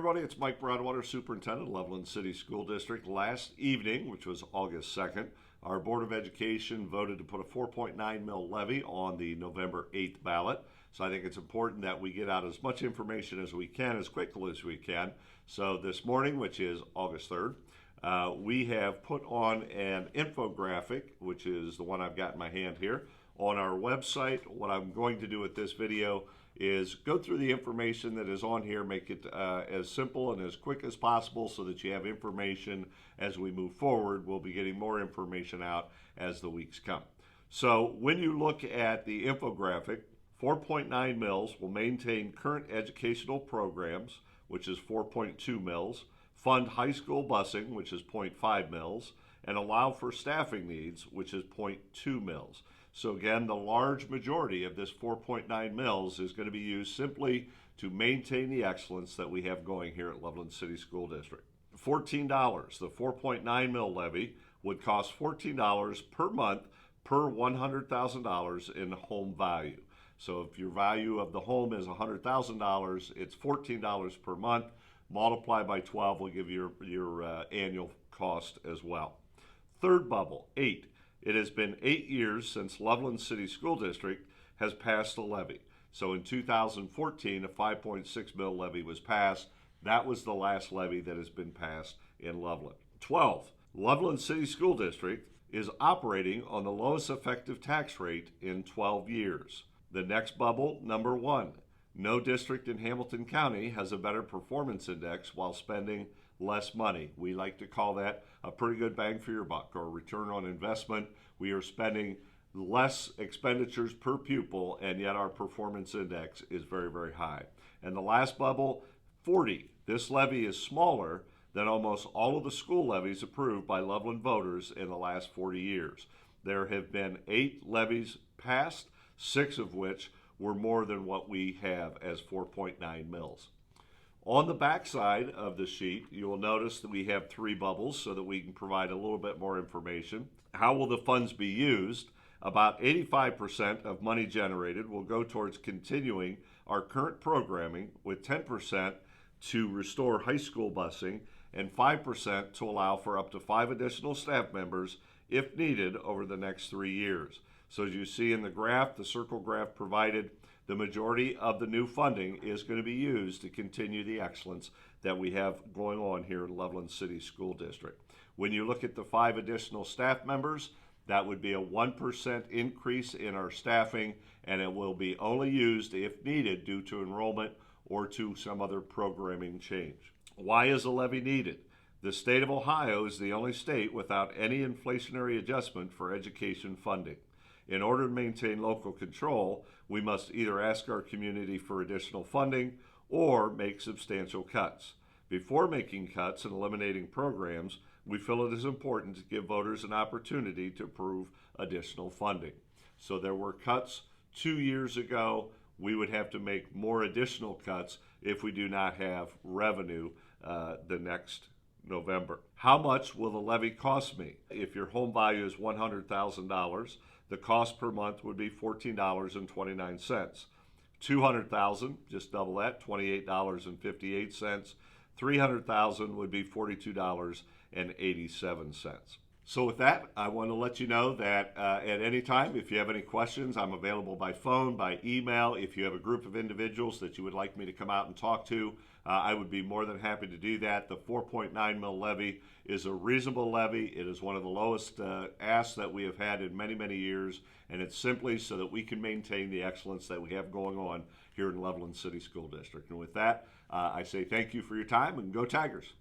everybody, it's Mike Broadwater, Superintendent, Loveland City School District. Last evening, which was August 2nd, our Board of Education voted to put a 4.9 mil levy on the November 8th ballot. So I think it's important that we get out as much information as we can, as quickly as we can. So this morning, which is August 3rd, we have put on an infographic, which is the one I've got in my hand here, on our website. What I'm going to do with this video is go through the information that is on here, make it as simple and as quick as possible so that you have information as we move forward. We'll be getting more information out as the weeks come. So when you look at the infographic, 4.9 mils will maintain current educational programs, which is 4.2 mils, fund high school busing, which is 0.5 mils, and allow for staffing needs, which is 0.2 mils. So again, the large majority of this 4.9 mils is going to be used simply to maintain the excellence that we have going here at Loveland City School District. $14, the 4.9 mil levy would cost $14 per month per $100,000 in home value. So if your value of the home is $100,000, it's $14 per month. Multiply by 12 will give you your annual cost as well. Third bubble, 8. It has been 8 years since Loveland City School District has passed a levy. So in 2014, a 5.6 mil levy was passed. That was the last levy that has been passed in Loveland. 12, Loveland City School District is operating on the lowest effective tax rate in 12 years. The next bubble, number 1, no district in Hamilton County has a better performance index while spending less money. We like to call that a pretty good bang for your buck, or return on investment. We are spending less expenditures per pupil, and yet our performance index is very, very high. And the last bubble, 40. This levy is smaller than almost all of the school levies approved by Loveland voters in the last 40 years. There have been 8 levies passed, 6 of which were more than what we have as 4.9 mils. On the back side of the sheet, you will notice that we have 3 bubbles so that we can provide a little bit more information. How will the funds be used? About 85% of money generated will go towards continuing our current programming, with 10% to restore high school busing and 5% to allow for up to 5 additional staff members if needed over the next 3 years. So as you see in the graph, the circle graph provided, the majority of the new funding is going to be used to continue the excellence that we have going on here in Loveland City School District. When you look at the 5 additional staff members, that would be a 1% increase in our staffing, and it will be only used if needed due to enrollment or to some other programming change. Why is a levy needed? The state of Ohio is the only state without any inflationary adjustment for education funding. In order to maintain local control, we must either ask our community for additional funding or make substantial cuts. Before making cuts and eliminating programs, we feel it is important to give voters an opportunity to approve additional funding. So there were cuts 2 years ago. We would have to make more additional cuts if we do not have revenue the next November. How much will the levy cost me? If your home value is $100,000, the cost per month would be $14.29. $200,000, just double that, $28.58. $300,000 would be $42.87. So with that, I want to let you know that at any time, if you have any questions, I'm available by phone, by email. If you have a group of individuals that you would like me to come out and talk to, I would be more than happy to do that. The 4.9 mil levy is a reasonable levy. It is one of the lowest asks that we have had in many, many years, and it's simply so that we can maintain the excellence that we have going on here in Loveland City School District. And with that, I say thank you for your time, and go Tigers.